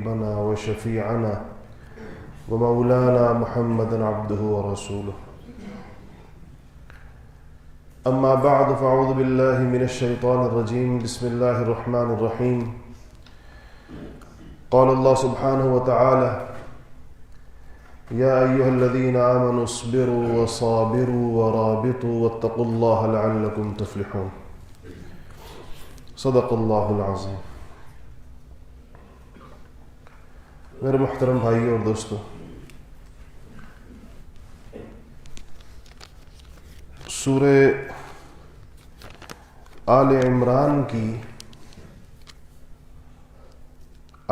وحبيبنا وشفيعنا ومولانا محمدا عبده ورسوله. أما بعد فأعوذ بالله من الشيطان الرجيم. بسم الله الرحمن الرحيم. قال الله سبحانه وتعالى: يا أيها الذين آمنوا اصبروا وصابروا ورابطوا واتقوا الله لعلكم تفلحون. صدق اللہ العظیم. میرے محترم بھائیوں اور دوستوں، سورہ آل عمران کی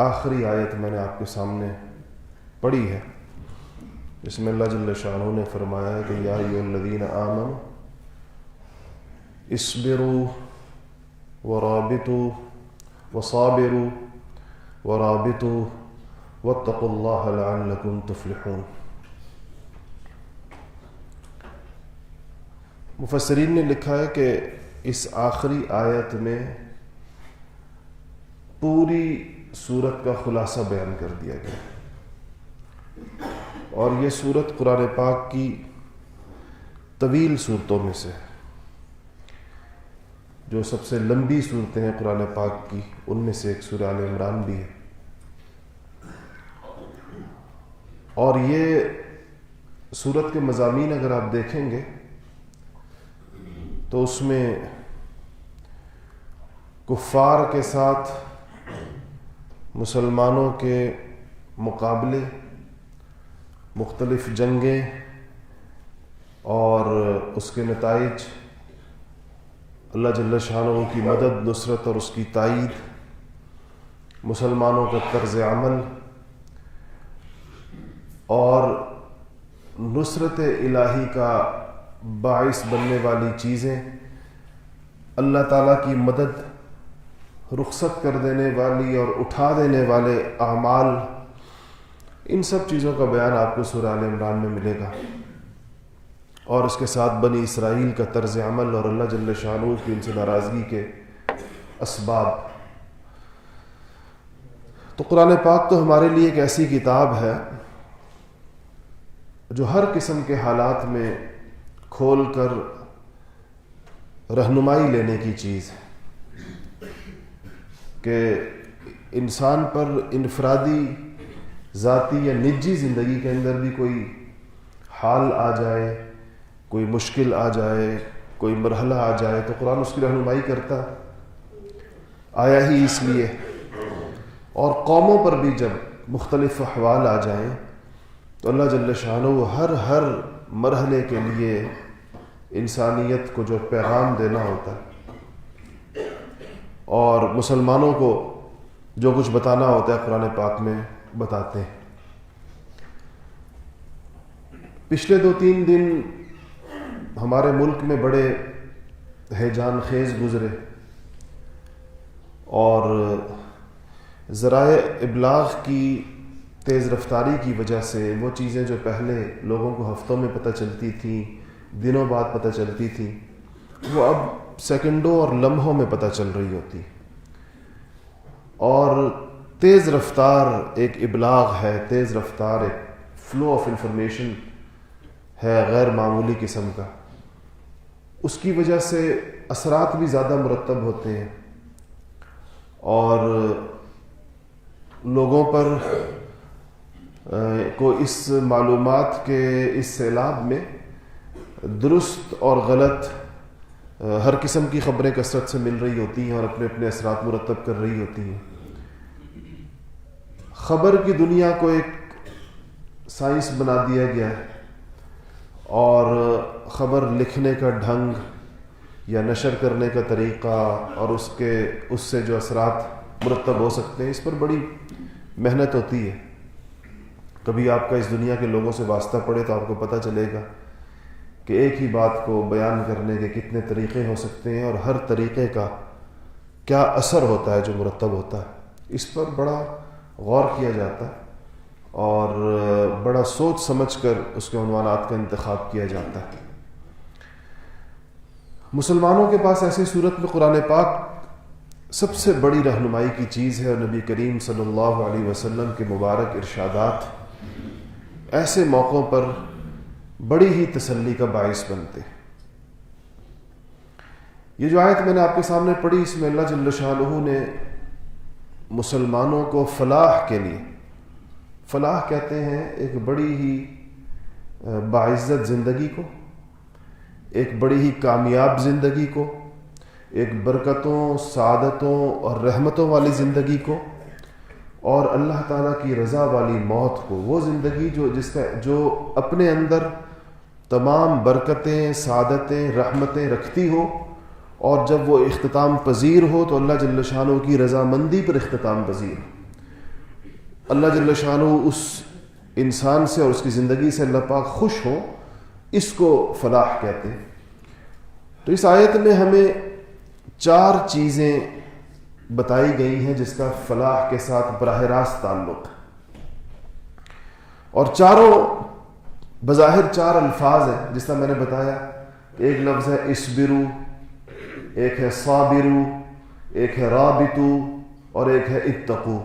آخری آیت میں نے آپ کے سامنے پڑھی ہے، جس میں اللہ جل شانہ نے فرمایا ہے کہ یا ایھا الذین آمنوا اصبروا ورابطوا وصابروا ورابطوا واتقوا اللہ لعلکم تفلحون. مفسرین نے لکھا ہے کہ اس آخری آیت میں پوری سورت کا خلاصہ بیان کر دیا گیا، اور یہ سورت قرآن پاک کی طویل صورتوں میں سے، جو سب سے لمبی صورتیں ہیں قرآن پاک کی، ان میں سے ایک سورہ آل عمران بھی ہے. اور یہ سورت کے مضامین اگر آپ دیکھیں گے تو اس میں کفار کے ساتھ مسلمانوں کے مقابلے، مختلف جنگیں اور اس کے نتائج، اللہ جل شانہ کی مدد، نصرت اور اس کی تائید، مسلمانوں کا طرز عمل اور نصرت الہی کا باعث بننے والی چیزیں، اللہ تعالیٰ کی مدد رخصت کر دینے والی اور اٹھا دینے والے اعمال، ان سب چیزوں کا بیان آپ کو سورہ آل عمران میں ملے گا، اور اس کے ساتھ بنی اسرائیل کا طرز عمل اور اللہ جل شانہ کی ان سے ناراضگی کے اسباب. تو قرآن پاک تو ہمارے لیے ایک ایسی کتاب ہے جو ہر قسم کے حالات میں کھول کر رہنمائی لینے کی چیز ہے، کہ انسان پر انفرادی، ذاتی یا نجی زندگی کے اندر بھی کوئی حال آ جائے، کوئی مشکل آ جائے، کوئی مرحلہ آ جائے، تو قرآن اس کی رہنمائی کرتا آیا ہی اس لیے. اور قوموں پر بھی جب مختلف احوال آ جائیں تو اللہ جل شانہ ہر مرحلے کے لیے انسانیت کو جو پیغام دینا ہوتا ہے اور مسلمانوں کو جو کچھ بتانا ہوتا ہے قرآن پاک میں بتاتے ہیں. پچھلے 2-3 دن ہمارے ملک میں بڑے ہیجان خیز گزرے، اور ذرائع ابلاغ کی تیز رفتاری کی وجہ سے وہ چیزیں جو پہلے لوگوں کو ہفتوں میں پتہ چلتی تھیں، دنوں بعد پتہ چلتی تھیں، وہ اب سیکنڈوں اور لمحوں میں پتہ چل رہی ہوتی. اور تیز رفتار ایک ابلاغ ہے، تیز رفتار ایک فلو آف انفارمیشن ہے غیر معمولی قسم کا. اس کی وجہ سے اثرات بھی زیادہ مرتب ہوتے ہیں، اور لوگوں پر کو اس معلومات کے اس سیلاب میں درست اور غلط ہر قسم کی خبریں کثرت سے مل رہی ہوتی ہیں اور اپنے اپنے اثرات مرتب کر رہی ہوتی ہیں. خبر کی دنیا کو ایک سائنس بنا دیا گیا ہے، اور خبر لکھنے کا ڈھنگ یا نشر کرنے کا طریقہ اور اس سے جو اثرات مرتب ہو سکتے ہیں، اس پر بڑی محنت ہوتی ہے. کبھی آپ کا اس دنیا کے لوگوں سے واسطہ پڑے تو آپ کو پتہ چلے گا کہ ایک ہی بات کو بیان کرنے کے کتنے طریقے ہو سکتے ہیں، اور ہر طریقے کا کیا اثر ہوتا ہے جو مرتب ہوتا ہے. اس پر بڑا غور کیا جاتا ہے اور بڑا سوچ سمجھ کر اس کے عنوانات کا انتخاب کیا جاتا ہے. مسلمانوں کے پاس ایسی صورت میں قرآن پاک سب سے بڑی رہنمائی کی چیز ہے، اور نبی کریم صلی اللہ علیہ وسلم کے مبارک ارشادات ایسے موقعوں پر بڑی ہی تسلی کا باعث بنتے ہیں۔ یہ جو آیت میں نے آپ کے سامنے پڑھی، اس میں اللہ جل شانہ نے مسلمانوں کو فلاح کے لیے، فلاح کہتے ہیں ایک بڑی ہی باعزت زندگی کو، ایک بڑی ہی کامیاب زندگی کو، ایک برکتوں، سعادتوں اور رحمتوں والی زندگی کو، اور اللہ تعالیٰ کی رضا والی موت کو، وہ زندگی جو اپنے اندر تمام برکتیں، سعادتیں، رحمتیں رکھتی ہو، اور جب وہ اختتام پذیر ہو تو اللہ جل شانہ کی رضامندی پر اختتام پذیر ہو، اللہ جل شانہ اس انسان سے اور اس کی زندگی سے اللہ پاک خوش ہو، اس کو فلاح کہتے ہیں۔ تو اس آیت میں ہمیں 4 چیزیں بتائی گئی ہیں جس کا فلاح کے ساتھ براہ راست تعلق ہے، اور چاروں بظاہر 4 الفاظ ہیں، جس طرح میں نے بتایا۔ ایک لفظ ہے اسبرو، ایک ہے صابرو، ایک ہے رابطو، اور ایک ہے اتقو۔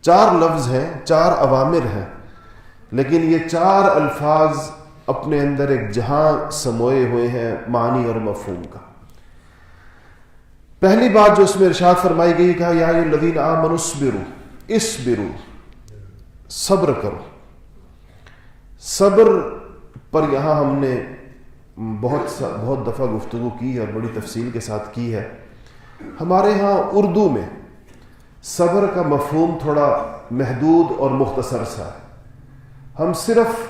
4 لفظ ہیں، 4 اوامر ہیں، لیکن یہ 4 الفاظ اپنے اندر ایک جہاں سموئے ہوئے ہیں معنی اور مفہوم کا۔ پہلی بات جو اس میں ارشاد فرمائی گئی، کہا یا ایھا الذین آمنوا اصبروا، اصبروا، صبر کرو۔ صبر پر یہاں ہم نے بہت دفعہ گفتگو کی ہے اور بڑی تفصیل کے ساتھ کی ہے۔ ہمارے ہاں اردو میں صبر کا مفہوم تھوڑا محدود اور مختصر سا ہے۔ ہم صرف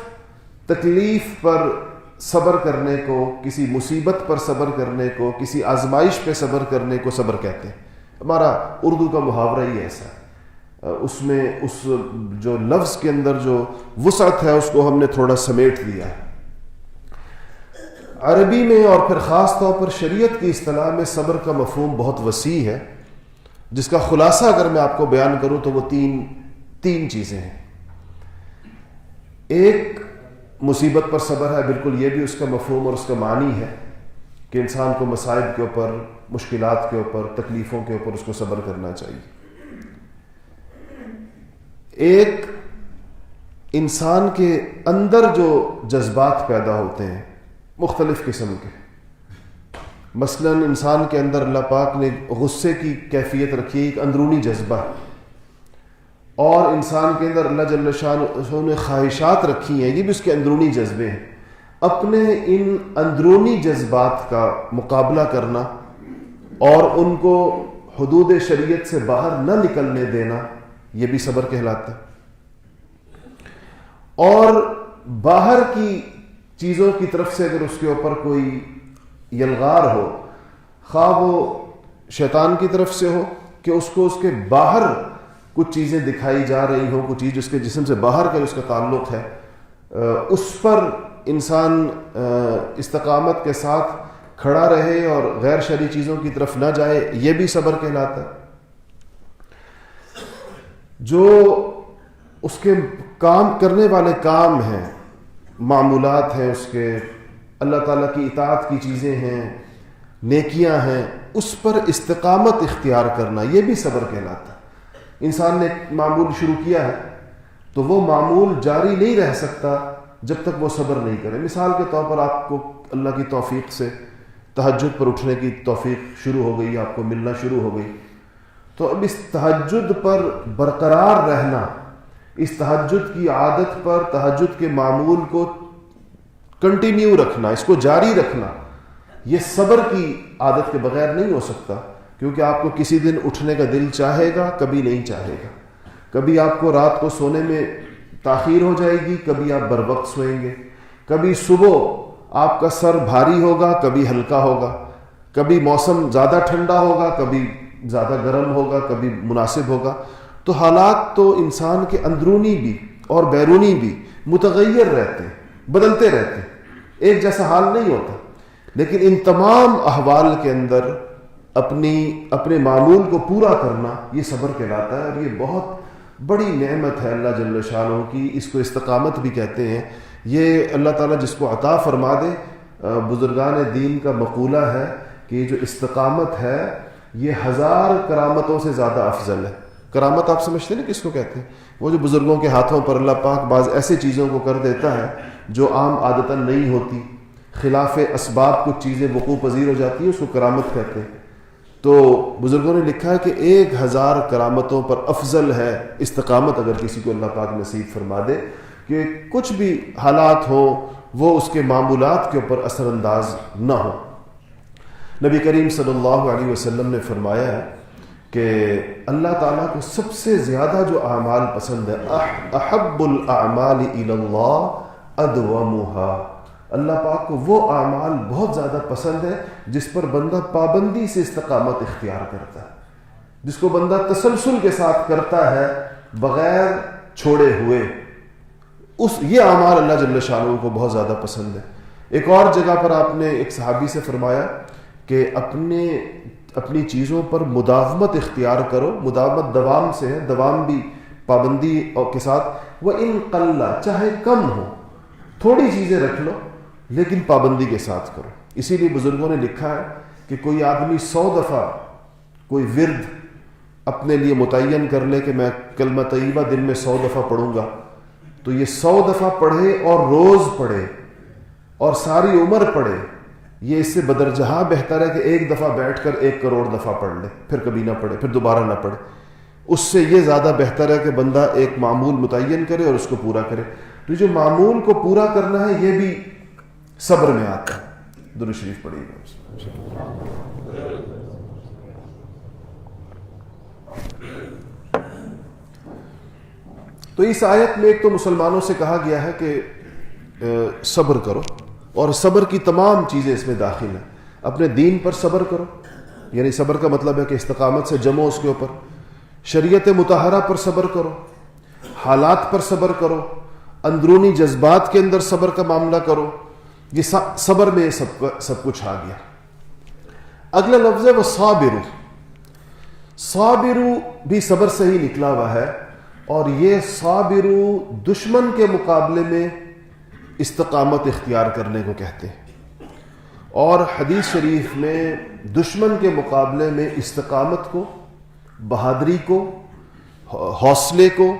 تکلیف پر صبر کرنے کو، کسی مصیبت پر صبر کرنے کو، کسی آزمائش پہ صبر کرنے کو صبر کہتے ہیں۔ ہمارا اردو کا محاورہ ہی ایسا ہے، اس میں اس جو لفظ کے اندر جو وسعت ہے اس کو ہم نے تھوڑا سمیٹ دیا ہے۔ عربی میں اور پھر خاص طور پر شریعت کی اصطلاح میں صبر کا مفہوم بہت وسیع ہے، جس کا خلاصہ اگر میں آپ کو بیان کروں تو وہ تین چیزیں ہیں۔ ایک مصیبت پر صبر ہے، بالکل یہ بھی اس کا مفہوم اور اس کا معنی ہے کہ انسان کو مصائب کے اوپر، مشکلات کے اوپر، تکلیفوں کے اوپر اس کو صبر کرنا چاہیے۔ ایک انسان کے اندر جو جذبات پیدا ہوتے ہیں مختلف قسم کے، مثلا انسان کے اندر اللہ پاک نے غصے کی کیفیت رکھی ہے، ایک اندرونی جذبہ، اور انسان کے اندر اللہ جل شانہ نے خواہشات رکھی ہیں، یہ بھی اس کے اندرونی جذبے ہیں۔ اپنے ان اندرونی جذبات کا مقابلہ کرنا اور ان کو حدود شریعت سے باہر نہ نکلنے دینا، یہ بھی صبر کہلاتا ہے۔ اور باہر کی چیزوں کی طرف سے اگر اس کے اوپر کوئی یلغار ہو، خواہ وہ شیطان کی طرف سے ہو کہ اس کو اس کے باہر کچھ چیزیں دکھائی جا رہی ہوں، کچھ چیز اس کے جسم سے باہر کا اس کا تعلق ہے، اس پر انسان استقامت کے ساتھ کھڑا رہے اور غیر شرعی چیزوں کی طرف نہ جائے، یہ بھی صبر کہلاتا ہے۔ جو اس کے کام کرنے والے کام ہیں، معمولات ہیں، اس کے اللہ تعالیٰ کی اطاعت کی چیزیں ہیں، نیکیاں ہیں، اس پر استقامت اختیار کرنا، یہ بھی صبر کہلاتا ہے۔ انسان نے ایک معمول شروع کیا ہے تو وہ معمول جاری نہیں رہ سکتا جب تک وہ صبر نہیں کرے۔ مثال کے طور پر آپ کو اللہ کی توفیق سے تہجد پر اٹھنے کی توفیق شروع ہو گئی، آپ کو ملنا شروع ہو گئی، تو اب اس تہجد پر برقرار رہنا، اس تہجد کی عادت پر، تہجد کے معمول کو کنٹینیو رکھنا، اس کو جاری رکھنا، یہ صبر کی عادت کے بغیر نہیں ہو سکتا، کیونکہ آپ کو کسی دن اٹھنے کا دل چاہے گا، کبھی نہیں چاہے گا، کبھی آپ کو رات کو سونے میں تاخیر ہو جائے گی، کبھی آپ بر وقت سوئیں گے، کبھی صبح آپ کا سر بھاری ہوگا، کبھی ہلکا ہوگا، کبھی موسم زیادہ ٹھنڈا ہوگا، کبھی زیادہ گرم ہوگا، کبھی مناسب ہوگا۔ تو حالات تو انسان کے اندرونی بھی اور بیرونی بھی متغیر رہتے ہیں، بدلتے رہتے ہیں، ایک جیسا حال نہیں ہوتا، لیکن ان تمام احوال کے اندر اپنے معمول کو پورا کرنا یہ صبر کہلاتا ہے، اور یہ بہت بڑی نعمت ہے اللہ جل شانہ کی، اس کو استقامت بھی کہتے ہیں۔ یہ اللہ تعالیٰ جس کو عطا فرما دے، بزرگان دین کا مقولہ ہے کہ یہ جو استقامت ہے یہ 1000 کرامتوں سے زیادہ افضل ہے. کرامت آپ سمجھتے ہیں نا کس کو کہتے ہیں؟ وہ جو بزرگوں کے ہاتھوں پر اللہ پاک بعض ایسے چیزوں کو کر دیتا ہے جو عام عادتاً نہیں ہوتی، خلاف اسباب کچھ چیزیں وقوع پذیر ہو جاتی ہیں، اس کو کرامت کہتے ہیں. تو بزرگوں نے لکھا ہے کہ 1000 کرامتوں پر افضل ہے استقامت، اگر کسی کو اللہ پاک نصیب فرما دے کہ کچھ بھی حالات ہوں وہ اس کے معمولات کے اوپر اثر انداز نہ ہو. نبی کریم صلی اللہ علیہ وسلم نے فرمایا ہے کہ اللہ تعالیٰ کو سب سے زیادہ جو اعمال پسند ہے، احب الاعمال الی اللہ ادومها، اللہ پاک کو وہ اعمال بہت زیادہ پسند ہے جس پر بندہ پابندی سے استقامت اختیار کرتا ہے، جس کو بندہ تسلسل کے ساتھ کرتا ہے بغیر چھوڑے ہوئے. یہ اعمال اللہ جل شانہ کو بہت زیادہ پسند ہے. ایک اور جگہ پر آپ نے ایک صحابی سے فرمایا کہ اپنی چیزوں پر مداومت اختیار کرو. مداومت دوام سے ہے، دوام بھی پابندی کے ساتھ. وَإِن قَلَّ، چاہے کم ہو، تھوڑی چیزیں رکھ لو لیکن پابندی کے ساتھ کرو. اسی لیے بزرگوں نے لکھا ہے کہ کوئی آدمی 100 دفعہ کوئی ورد اپنے لیے متعین کر لے کہ میں کلمہ طیبہ دن میں 100 دفعہ پڑھوں گا، تو یہ 100 دفعہ پڑھے اور روز پڑھے اور ساری عمر پڑھے، یہ اس سے بدرجہاں بہتر ہے کہ ایک دفعہ بیٹھ کر 1 کروڑ دفعہ پڑھ لے، پھر کبھی نہ پڑھے، پھر دوبارہ نہ پڑھے. اس سے یہ زیادہ بہتر ہے کہ بندہ ایک معمول متعین کرے اور اس کو پورا کرے. تو جو معمول کو پورا کرنا ہے یہ بھی صبر میں آتا ہے. درود شریف پڑھیے گا. تو اس آیت میں ایک تو مسلمانوں سے کہا گیا ہے کہ صبر کرو، اور صبر کی تمام چیزیں اس میں داخل ہیں. اپنے دین پر صبر کرو، یعنی صبر کا مطلب ہے کہ استقامت سے جمو اس کے اوپر. شریعت مطہرہ پر صبر کرو، حالات پر صبر کرو، اندرونی جذبات کے اندر صبر کا معاملہ کرو. یہ صبر میں سب کچھ آ گیا. اگلا لفظ ہے وہ صابرو. صابرو بھی صبر سے ہی نکلا ہوا ہے، اور یہ صابرو دشمن کے مقابلے میں استقامت اختیار کرنے کو کہتے ہیں. اور حدیث شریف میں دشمن کے مقابلے میں استقامت کو، بہادری کو، حوصلے کو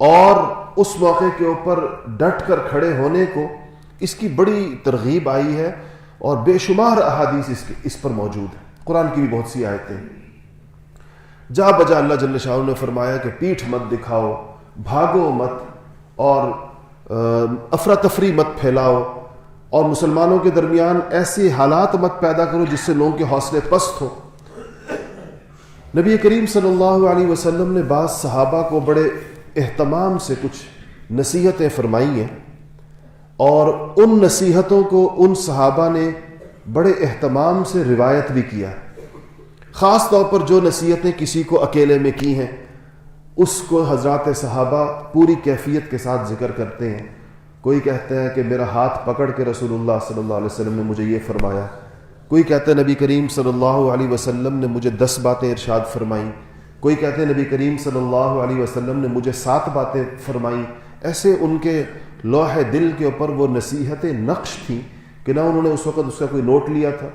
اور اس موقع کے اوپر ڈٹ کر کھڑے ہونے کو، اس کی بڑی ترغیب آئی ہے اور بے شمار احادیث اس پر موجود ہے. قرآن کی بھی بہت سی آیتیں. جا بجا اللہ جل شانہ نے فرمایا کہ پیٹھ مت دکھاؤ، بھاگو مت، اور افراتفری مت پھیلاؤ، اور مسلمانوں کے درمیان ایسے حالات مت پیدا کرو جس سے لوگوں کے حوصلے پست ہو. نبی کریم صلی اللہ علیہ وسلم نے بعض صحابہ کو بڑے اہتمام سے کچھ نصیحتیں فرمائی ہیں، اور ان نصیحتوں کو ان صحابہ نے بڑے اہتمام سے روایت بھی کیا. خاص طور پر جو نصیحتیں کسی کو اکیلے میں کی ہیں اس کو حضرات صحابہ پوری کیفیت کے ساتھ ذکر کرتے ہیں. کوئی کہتے ہیں کہ میرا ہاتھ پکڑ کے رسول اللہ صلی اللہ علیہ وسلم نے مجھے یہ فرمایا. کوئی کہتے ہیں نبی کریم صلی اللہ علیہ وسلم نے مجھے 10 باتیں ارشاد فرمائیں. کوئی کہتے ہیں نبی کریم صلی اللہ علیہ وسلم نے مجھے 7 باتیں فرمائیں. ایسے ان کے لوح دل کے اوپر وہ نصیحتیں نقش تھیں کہ نہ انہوں نے اس وقت اس کا کوئی نوٹ لیا تھا،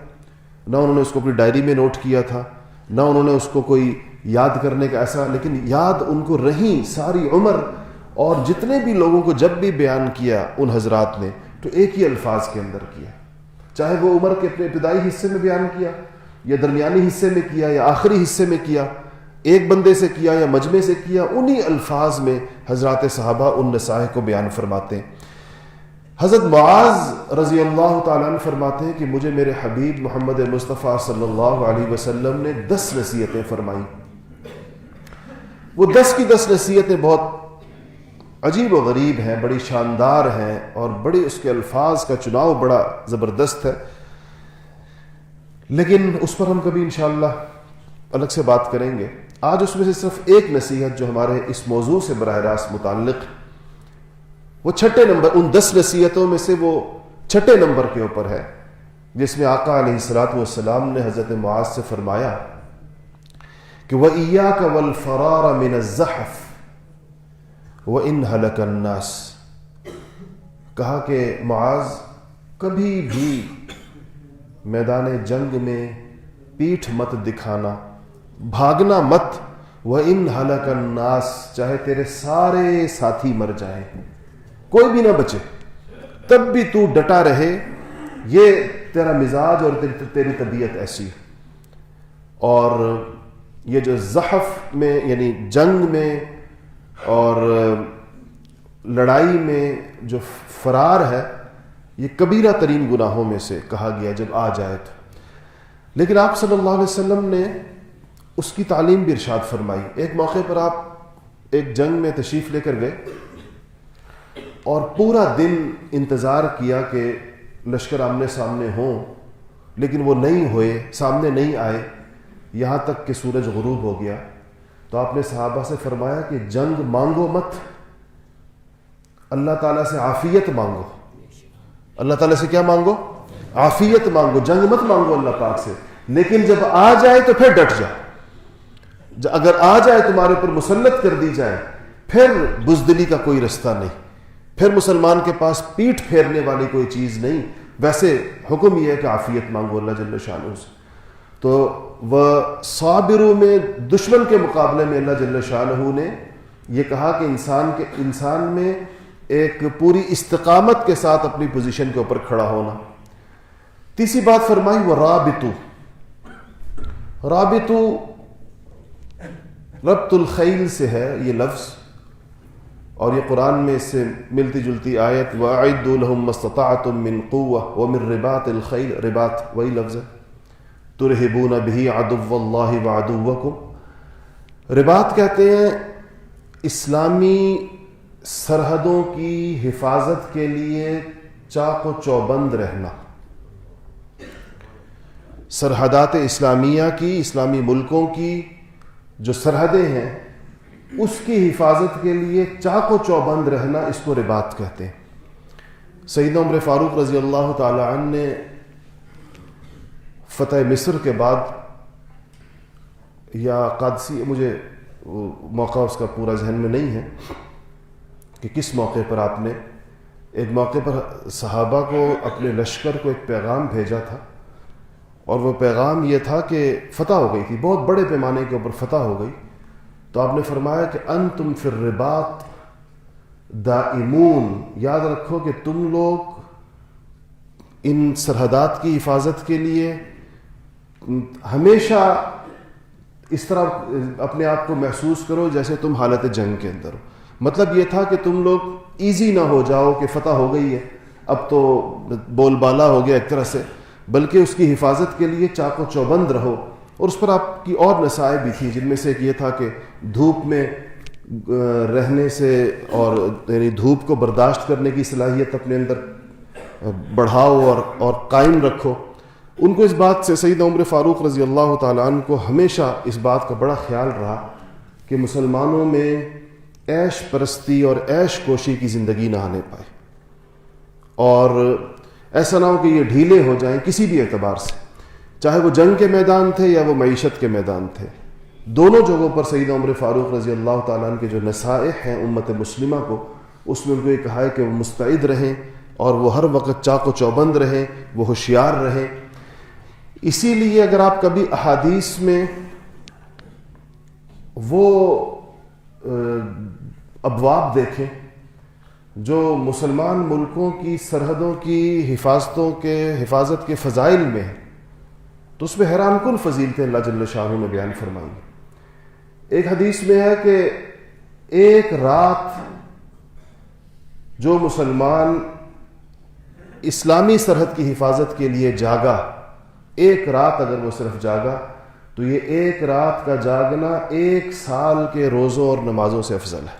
نہ انہوں نے اس کو اپنی ڈائری میں نوٹ کیا تھا، نہ انہوں نے اس کو کوئی یاد کرنے کا ایسا، لیکن یاد ان کو رہیں ساری عمر. اور جتنے بھی لوگوں کو جب بھی بیان کیا ان حضرات نے تو ایک ہی الفاظ کے اندر کیا، چاہے وہ عمر کے اپنے ابتدائی حصے میں بیان کیا یا درمیانی حصے میں کیا یا آخری حصے میں کیا، ایک بندے سے کیا یا مجمع سے کیا، انہی الفاظ میں حضرات صحابہ ان نصائح کو بیان فرماتے ہیں. حضرت معاذ رضی اللہ تعالیٰ عنہ فرماتے ہیں کہ مجھے میرے حبیب محمد مصطفیٰ صلی اللہ علیہ وسلم نے 10 نصیحتیں فرمائیں. وہ 10 کی 10 نصیحتیں بہت عجیب و غریب ہیں، بڑی شاندار ہیں، اور بڑے اس کے الفاظ کا چناؤ بڑا زبردست ہے. لیکن اس پر ہم کبھی انشاءاللہ الگ سے بات کریں گے. آج اس میں سے صرف ایک نصیحت جو ہمارے اس موضوع سے براہ راست متعلق، وہ 6 نمبر، ان 10 نصیحتوں میں سے وہ 6 نمبر کے اوپر ہے، جس میں آقا علیہ الصلوۃ والسلام نے حضرت معاذ سے فرمایا کہ وَإِيَّاكَ وَالْفَرَارَ مِنَ الزَّحْفِ وَإِنْ هَلَكَ النَّاسِ. کہا کہ معاذ کبھی بھی میدان جنگ میں پیٹھ مت دکھانا, بھاگنا مت, وَإِنْ هَلَكَ النَّاسِ, چاہے تیرے سارے ساتھی مر جائیں, کوئی بھی نہ بچے, تب بھی تو ڈٹا رہے. یہ تیرا مزاج اور تیری طبیعت ایسی ہے. اور یہ جو زحف میں یعنی جنگ میں اور لڑائی میں جو فرار ہے, یہ کبیرہ ترین گناہوں میں سے کہا گیا جب آ جائے تو. لیکن آپ صلی اللہ علیہ وسلم نے اس کی تعلیم بھی ارشاد فرمائی. ایک موقع پر آپ ایک جنگ میں تشریف لے کر گئے اور پورا دن انتظار کیا کہ لشکر آمنے سامنے ہوں, لیکن وہ نہیں ہوئے, سامنے نہیں آئے, یہاں تک کہ سورج غروب ہو گیا. تو آپ نے صحابہ سے فرمایا کہ جنگ مانگو مت, اللہ تعالیٰ سے عافیت مانگو. اللہ تعالیٰ سے کیا مانگو؟ عافیت مانگو. جنگ مت مانگو اللہ پاک سے, لیکن جب آ جائے تو پھر ڈٹ جاؤ. اگر آ جائے تمہارے اوپر مسلط کر دی جائے, پھر بزدلی کا کوئی رستہ نہیں, پھر مسلمان کے پاس پیٹھ پھیرنے والی کوئی چیز نہیں. ویسے حکم یہ ہے کہ عافیت مانگو اللہ جل شانہ سے. تو وہ صابروں میں دشمن کے مقابلے میں اللہ جل شانہ نے یہ کہا کہ انسان میں ایک پوری استقامت کے ساتھ اپنی پوزیشن کے اوپر کھڑا ہونا. تیسری بات فرمائی وہ رابطو ربط الخیل سے ہے یہ لفظ, اور یہ قرآن میں اس سے ملتی جلتی آیت وَأَعِدُّوا لَهُم مَّا اسْتَطَعْتُم مِّن قُوَّةٍ وَمِن رِّبَاطِ الْخَيْلِ, رباط وہی لفظ ہے, تُرْهِبُونَ بِهِ عَدُوَّ اللَّهِ وَعَدُوَّكُمْ. رباط کہتے ہیں اسلامی سرحدوں کی حفاظت کے لیے چاق و چوبند رہنا. سرحدات اسلامیہ کی, اسلامی ملکوں کی جو سرحدیں ہیں اس کی حفاظت کے لیے چاق و چوبند رہنا, اس کو رباط کہتے ہیں. سیدنا عمر فاروق رضی اللہ تعالی عنہ نے فتح مصر کے بعد یا قادسی, مجھے موقع اس کا پورا ذہن میں نہیں ہے کہ کس موقع پر آپ نے ایک موقع پر صحابہ کو اپنے لشکر کو ایک پیغام بھیجا تھا, اور وہ پیغام یہ تھا کہ فتح ہو گئی تھی, بہت بڑے پیمانے کے اوپر فتح ہو گئی. تو آپ نے فرمایا کہ انتم فی الرباط دائمون, یاد رکھو کہ تم لوگ ان سرحدات کی حفاظت کے لیے ہمیشہ اس طرح اپنے آپ کو محسوس کرو جیسے تم حالت جنگ کے اندر ہو. مطلب یہ تھا کہ تم لوگ ایزی نہ ہو جاؤ کہ فتح ہو گئی ہے اب تو بول بالا ہو گیا ایک طرح سے, بلکہ اس کی حفاظت کے لیے چاق و چوبند رہو. اور اس پر آپ کی اور نصائح بھی تھی, جن میں سے ایک یہ تھا کہ دھوپ میں رہنے سے اور یعنی دھوپ کو برداشت کرنے کی صلاحیت اپنے اندر بڑھاؤ اور قائم رکھو. ان کو اس بات سے, سیدنا عمر فاروق رضی اللہ تعالیٰ عنہ کو ہمیشہ اس بات کا بڑا خیال رہا کہ مسلمانوں میں عیش پرستی اور عیش کوشی کی زندگی نہ آنے پائے, اور ایسا نہ ہو کہ یہ ڈھیلے ہو جائیں کسی بھی اعتبار سے, چاہے وہ جنگ کے میدان تھے یا وہ معیشت کے میدان تھے. دونوں جگہوں پر سیدنا عمر فاروق رضی اللہ تعالیٰ عنہ کے جو نصائح ہیں امت مسلمہ کو, اس میں ان کو یہ کہا ہے کہ وہ مستعد رہیں اور وہ ہر وقت چاق و چوبند رہیں, وہ ہوشیار رہیں. اسی لیے اگر آپ کبھی احادیث میں وہ ابواب دیکھیں جو مسلمان ملکوں کی سرحدوں کی حفاظت کے فضائل میں ہیں, تو اس میں حیران کن فضیلتیں اللہ جل شانہ نے بیان فرمائی. ایک حدیث میں ہے کہ ایک رات جو مسلمان اسلامی سرحد کی حفاظت کے لیے جاگا, ایک رات اگر وہ صرف جاگا, تو یہ ایک رات کا جاگنا 1 سال کے روزوں اور نمازوں سے افضل ہے.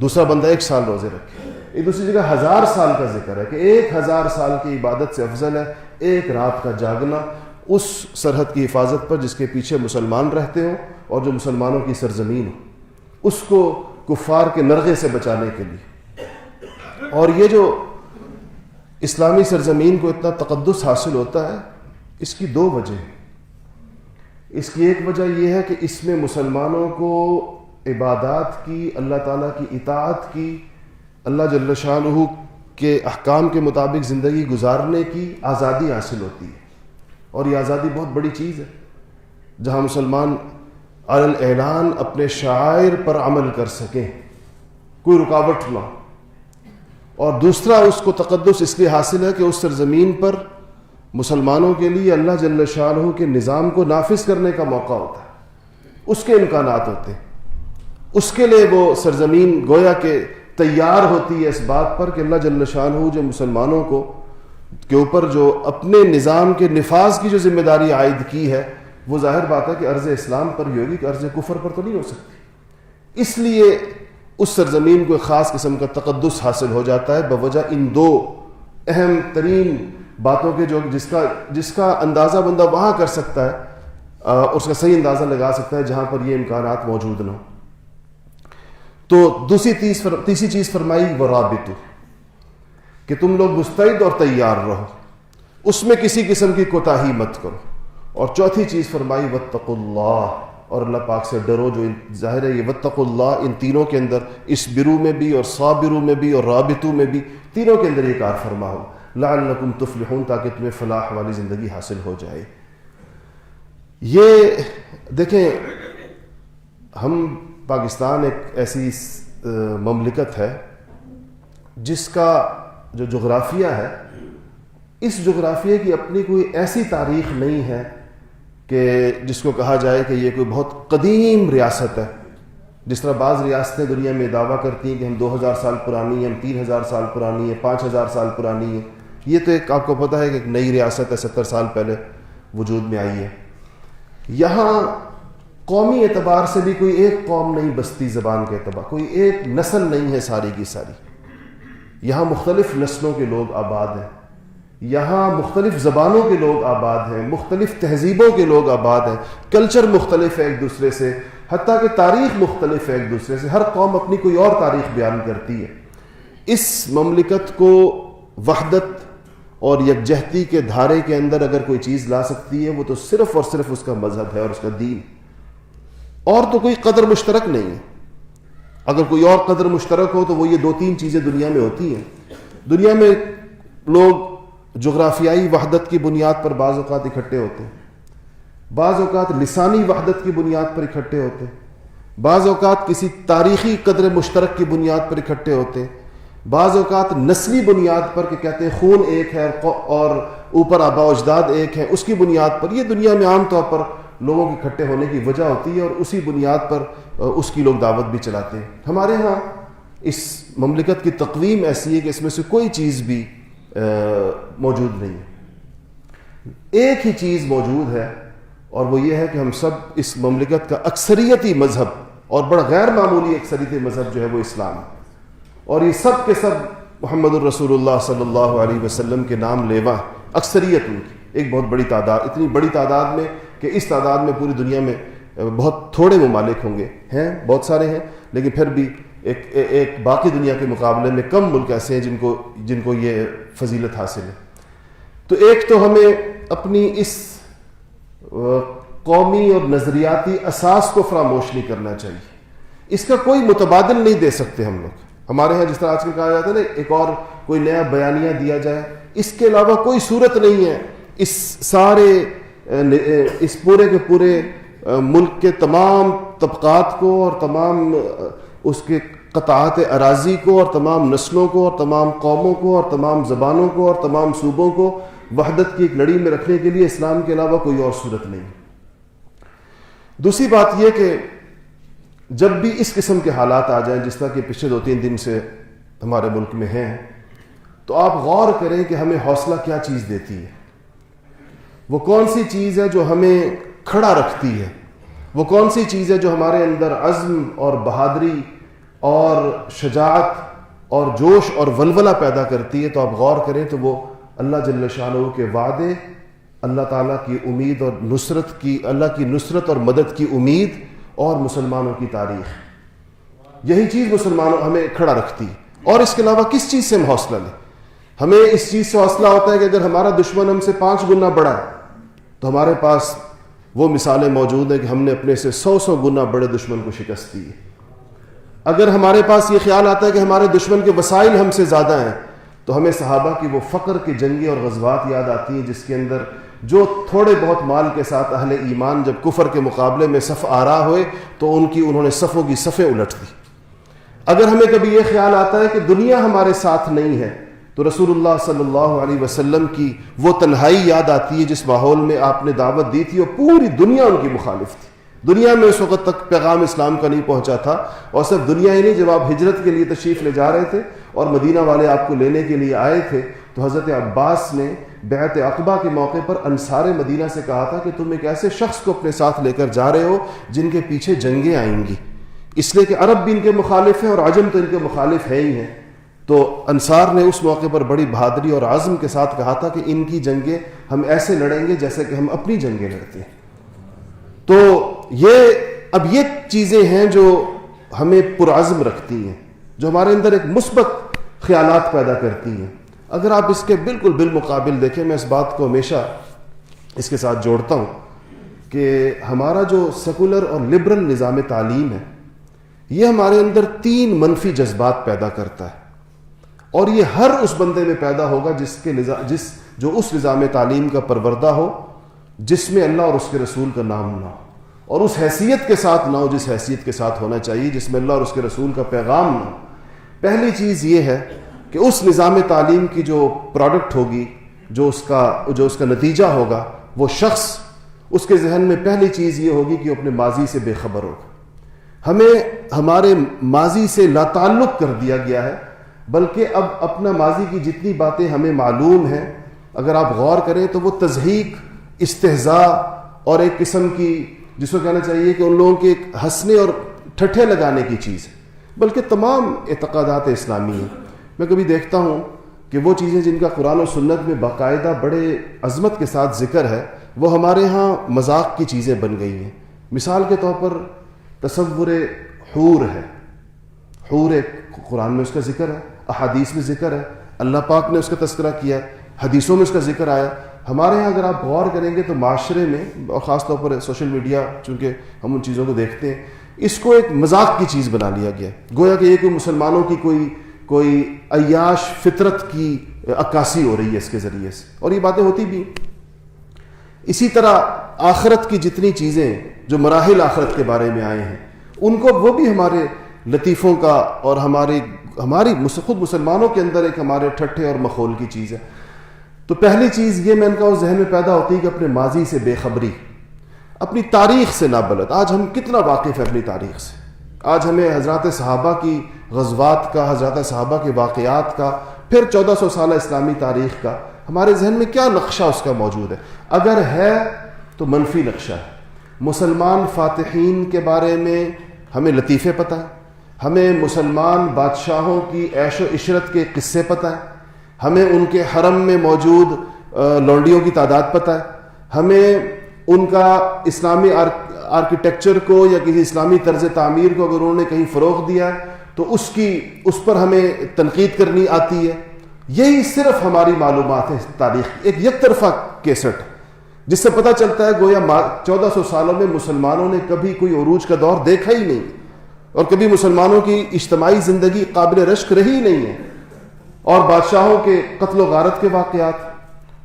دوسرا بندہ 1 سال روزے رکھے, ایک دوسری جگہ 1000 سال کا ذکر ہے کہ 1000 سال کی عبادت سے افضل ہے ایک رات کا جاگنا اس سرحد کی حفاظت پر جس کے پیچھے مسلمان رہتے ہوں اور جو مسلمانوں کی سرزمین ہو, اس کو کفار کے نرغے سے بچانے کے لیے. اور یہ جو اسلامی سرزمین کو اتنا تقدس حاصل ہوتا ہے, اس کی 2 وجہ ہیں. اس کی ایک وجہ یہ ہے کہ اس میں مسلمانوں کو عبادات کی, اللہ تعالیٰ کی اطاعت کی, اللہ جل شانہ کے احکام کے مطابق زندگی گزارنے کی آزادی حاصل ہوتی ہے. اور یہ آزادی بہت بڑی چیز ہے، جہاں مسلمان علی الاعلان اپنے شعائر پر عمل کر سکیں، کوئی رکاوٹ نہ ہو۔ اور دوسرا، اس کو تقدس اس لیے حاصل ہے کہ اس سرزمین پر مسلمانوں کے لیے اللہ جل شانہ کے نظام کو نافذ کرنے کا موقع ہوتا ہے، اس کے امکانات ہوتے ہیں، اس کے لیے وہ سرزمین گویا کہ تیار ہوتی ہے اس بات پر کہ اللہ جل شانہ جو مسلمانوں کو کے اوپر جو اپنے نظام کے نفاذ کی جو ذمہ داری عائد کی ہے، وہ ظاہر بات ہے کہ ارض اسلام پر ہی ہوگی، کہ ارض کفر پر تو نہیں ہو سکتی۔ اس لیے اس سرزمین کو ایک خاص قسم کا تقدس حاصل ہو جاتا ہے بوجہ ان دو اہم ترین باتوں کے، جو جس کا اندازہ بندہ وہاں کر سکتا ہے، اس کا صحیح اندازہ لگا سکتا ہے جہاں پر یہ امکانات موجود نہ ہوں۔ تو تیسری چیز فرمائی ورابطو، کہ تم لوگ مستعد اور تیار رہو، اس میں کسی قسم کی کوتاہی مت کرو۔ اور چوتھی چیز فرمائی واتقوا اللہ، اور اللہ پاک سے ڈرو، جو ظاہر ہے یہ واتقوا اللہ ان تینوں کے اندر، اسبروا میں بھی اور صابروا میں بھی اور رابطوا میں بھی، تینوں کے اندر یہ کار فرما ہو، لعلکم تفلحون، تاکہ تمہیں فلاح والی زندگی حاصل ہو جائے۔ یہ دیکھیں، ہم پاکستان ایک ایسی مملکت ہے جس کا جو جغرافیہ ہے، اس جغرافیے کی اپنی کوئی ایسی تاریخ نہیں ہے کہ جس کو کہا جائے کہ یہ کوئی بہت قدیم ریاست ہے۔ جس طرح بعض ریاستیں دنیا میں دعویٰ کرتی ہیں کہ ہم 2000 سال پرانی ہیں، ہم 3000 سال پرانی ہیں، 5000 سال پرانی ہیں۔ یہ تو ایک آپ کو پتہ ہے کہ ایک نئی ریاست ہے، 70 سال پہلے وجود میں آئی ہے۔ یہاں قومی اعتبار سے بھی کوئی ایک قوم نہیں بستی، زبان کے اعتبار کوئی ایک نسل نہیں ہے ساری کی ساری۔ یہاں مختلف نسلوں کے لوگ آباد ہیں، یہاں مختلف زبانوں کے لوگ آباد ہیں، مختلف تہذیبوں کے لوگ آباد ہیں، کلچر مختلف ہے ایک دوسرے سے، حتیٰ کہ تاریخ مختلف ہے ایک دوسرے سے، ہر قوم اپنی کوئی اور تاریخ بیان کرتی ہے۔ اس مملکت کو وحدت اور یکجہتی کے دھارے کے اندر اگر کوئی چیز لا سکتی ہے، وہ تو صرف اور صرف اس کا مذہب ہے اور اس کا دین، اور تو کوئی قدر مشترک نہیں ہے۔ اگر کوئی اور قدر مشترک ہو تو وہ یہ 2-3 چیزیں دنیا میں ہوتی ہیں۔ دنیا میں لوگ جغرافیائی وحدت کی بنیاد پر بعض اوقات اکٹھے ہوتے ہیں، بعض اوقات لسانی وحدت کی بنیاد پر اکٹھے ہوتے ہیں، بعض اوقات کسی تاریخی قدر مشترک کی بنیاد پر اکٹھے ہوتے ہیں، بعض اوقات نسلی بنیاد پر کہ کہتے ہیں خون ایک ہے اور اوپر آبا و اجداد ایک ہیں، اس کی بنیاد پر۔ یہ دنیا میں عام طور پر لوگوں کے اکٹھے ہونے کی وجہ ہوتی ہے، اور اسی بنیاد پر اس کی لوگ دعوت بھی چلاتے ہیں۔ ہمارے ہاں اس مملکت کی تقویم ایسی ہے کہ اس میں سے کوئی چیز بھی موجود نہیں ہے۔ ایک ہی چیز موجود ہے، اور وہ یہ ہے کہ ہم سب اس مملکت کا اکثریتی مذہب، اور بڑا غیر معمولی اکثریتی مذہب جو ہے وہ اسلام ہے، اور یہ سب کے سب محمد الرسول اللہ صلی اللہ علیہ وسلم کے نام لیوا، اکثریت ان کی ایک بہت بڑی تعداد، اتنی بڑی تعداد میں کہ اس تعداد میں پوری دنیا میں بہت تھوڑے ممالک ہوں گے، ہیں بہت سارے ہیں، لیکن پھر بھی ایک باقی دنیا کے مقابلے میں کم ملک ایسے ہیں جن کو یہ فضیلت حاصل ہے۔ تو ایک تو ہمیں اپنی اس قومی اور نظریاتی اساس کو فراموش نہیں کرنا چاہیے، اس کا کوئی متبادل نہیں دے سکتے ہم لوگ۔ ہمارے ہاں جس طرح آج کل کہا جاتا ہے نا، ایک اور کوئی نیا بیانیہ دیا جائے، اس کے علاوہ کوئی صورت نہیں ہے اس پورے کے پورے ملک کے تمام طبقات کو اور تمام اس کے قطعات اراضی کو اور تمام نسلوں کو اور تمام قوموں کو اور تمام زبانوں کو اور تمام صوبوں کو وحدت کی ایک لڑی میں رکھنے کے لیے اسلام کے علاوہ کوئی اور صورت نہیں۔ دوسری بات یہ کہ جب بھی اس قسم کے حالات آ جائیں جس طرح کہ پچھلے 2-3 دن سے ہمارے ملک میں ہیں، تو آپ غور کریں کہ ہمیں حوصلہ کیا چیز دیتی ہے، وہ کون سی چیز ہے جو ہمیں کھڑا رکھتی ہے، وہ کون سی چیز ہے جو ہمارے اندر عزم اور بہادری اور شجاعت اور جوش اور ولولہ پیدا کرتی ہے۔ تو آپ غور کریں تو وہ اللہ جل شانہ کے وعدے، اللہ تعالیٰ کی امید اور نصرت کی، اللہ کی نصرت اور مدد کی امید، اور مسلمانوں کی تاریخ، یہی چیز مسلمانوں ہمیں کھڑا رکھتی ہے۔ اور اس کے علاوہ کس چیز سے ہم حوصلہ لیں؟ ہمیں اس چیز سے حوصلہ ہوتا ہے کہ اگر ہمارا دشمن ہم سے 5 گنا بڑا ہے تو ہمارے پاس وہ مثالیں موجود ہیں کہ ہم نے اپنے سے 100 گنا بڑے دشمن کو شکست دی ہے۔ اگر ہمارے پاس یہ خیال آتا ہے کہ ہمارے دشمن کے وسائل ہم سے زیادہ ہیں، تو ہمیں صحابہ کی وہ فقر کی جنگیں اور غزوات یاد آتی ہیں جس کے اندر جو تھوڑے بہت مال کے ساتھ اہل ایمان جب کفر کے مقابلے میں صف آرا ہوئے تو انہوں نے صفوں کی صفیں الٹ دی. اگر ہمیں کبھی یہ خیال آتا ہے کہ دنیا ہمارے ساتھ نہیں ہے تو رسول اللہ صلی اللہ علیہ وسلم کی وہ تنہائی یاد آتی ہے جس ماحول میں آپ نے دعوت دی تھی اور پوری دنیا ان کی مخالف تھی. دنیا میں اس وقت تک پیغام اسلام کا نہیں پہنچا تھا, اور صرف دنیا ہی نہیں, جب آپ ہجرت کے لیے تشریف لے جا رہے تھے اور مدینہ والے آپ کو لینے کے لیے آئے تھے تو حضرت عباس نے بیعت عقبہ کے موقع پر انصار مدینہ سے کہا تھا کہ تم ایک ایسے شخص کو اپنے ساتھ لے کر جا رہے ہو جن کے پیچھے جنگیں آئیں گی, اس لیے کہ عرب بھی ان کے مخالف ہیں اور عجم تو ان کے مخالف ہے ہی ہیں. تو انصار نے اس موقع پر بڑی بہادری اور عزم کے ساتھ کہا تھا کہ ان کی جنگیں ہم ایسے لڑیں گے جیسے کہ ہم اپنی جنگیں لڑتے ہیں. تو اب یہ چیزیں ہیں جو ہمیں پرعزم رکھتی ہیں, جو ہمارے اندر ایک مثبت خیالات پیدا کرتی ہیں. اگر آپ اس کے بالکل بالمقابل دیکھیں, میں اس بات کو ہمیشہ اس کے ساتھ جوڑتا ہوں کہ ہمارا جو سیکولر اور لبرل نظام تعلیم ہے یہ ہمارے اندر 3 منفی جذبات پیدا کرتا ہے, اور یہ ہر اس بندے میں پیدا ہوگا جو اس نظام تعلیم کا پروردہ ہو جس میں اللہ اور اس کے رسول کا نام نہ ہو, اور اس حیثیت کے ساتھ نہ ہو جس حیثیت کے ساتھ ہونا چاہیے, جس میں اللہ اور اس کے رسول کا پیغام نہ ہو. پہلی چیز یہ ہے کہ اس نظام تعلیم کی جو پروڈکٹ ہوگی, جو اس کا نتیجہ ہوگا, وہ شخص, اس کے ذہن میں پہلی چیز یہ ہوگی کہ وہ اپنے ماضی سے بے خبر ہوگا. ہمیں ہمارے ماضی سے لا تعلق کر دیا گیا ہے, بلکہ اب اپنا ماضی کی جتنی باتیں ہمیں معلوم ہیں اگر آپ غور کریں تو وہ تضحیک, استہزاء اور ایک قسم کی, جس کو کہنا چاہیے کہ ان لوگوں کے ہنسنے اور ٹھٹھے لگانے کی چیز ہے, بلکہ تمام اعتقادات اسلامی ہیں. میں کبھی دیکھتا ہوں کہ وہ چیزیں جن کا قرآن و سنت میں باقاعدہ بڑے عظمت کے ساتھ ذکر ہے وہ ہمارے ہاں مذاق کی چیزیں بن گئی ہیں. مثال کے طور پر تصور حور ہے, حور ایک قرآن میں اس کا ذکر ہے, احادیث میں ذکر ہے, اللہ پاک نے اس کا تذکرہ کیا ہے, حدیثوں میں اس کا ذکر آیا. ہمارے ہاں اگر آپ غور کریں گے تو معاشرے میں, اور خاص طور پر سوشل میڈیا, چونکہ ہم ان چیزوں کو دیکھتے ہیں, اس کو ایک مذاق کی چیز بنا لیا گیا, گویا کہ یہ کوئی مسلمانوں کی کوئی عیاش فطرت کی عکاسی ہو رہی ہے اس کے ذریعے سے, اور یہ باتیں ہوتی بھی. اسی طرح آخرت کی جتنی چیزیں جو مراحل آخرت کے بارے میں آئے ہیں ان کو, وہ بھی ہمارے لطیفوں کا اور ہماری خود مسلمانوں کے اندر ایک ہمارے ٹھٹھے اور مخول کی چیز ہے. تو پہلی چیز یہ میں ان کا اس ذہن میں پیدا ہوتی ہے کہ اپنے ماضی سے بے خبری, اپنی تاریخ سے نابلد. آج ہم کتنا واقف ہے اپنی تاریخ سے؟ آج ہمیں حضرات صحابہ کی غزوات کا, حضرات صحابہ کے واقعات کا, پھر 1400 سالہ اسلامی تاریخ کا ہمارے ذہن میں کیا نقشہ اس کا موجود ہے؟ اگر ہے تو منفی نقشہ ہے. مسلمان فاتحین کے بارے میں ہمیں لطیفے پتہ ہیں, ہمیں مسلمان بادشاہوں کی عیش و عشرت کے قصے پتہ ہیں, ہمیں ان کے حرم میں موجود لونڈیوں کی تعداد پتہ ہے, ہمیں ان کا اسلامی آرکیٹیکچر کو یا کسی اسلامی طرز تعمیر کو اگر انہوں نے کہیں فروغ دیا ہے تو اس پر ہمیں تنقید کرنی آتی ہے. یہی صرف ہماری معلومات ہے تاریخ, ایک یک طرفہ کیسٹ جس سے پتہ چلتا ہے گویا 1400 سالوں میں مسلمانوں نے کبھی کوئی عروج کا دور دیکھا ہی نہیں, اور کبھی مسلمانوں کی اجتماعی زندگی قابل رشک رہی نہیں ہے. اور بادشاہوں کے قتل و غارت کے واقعات,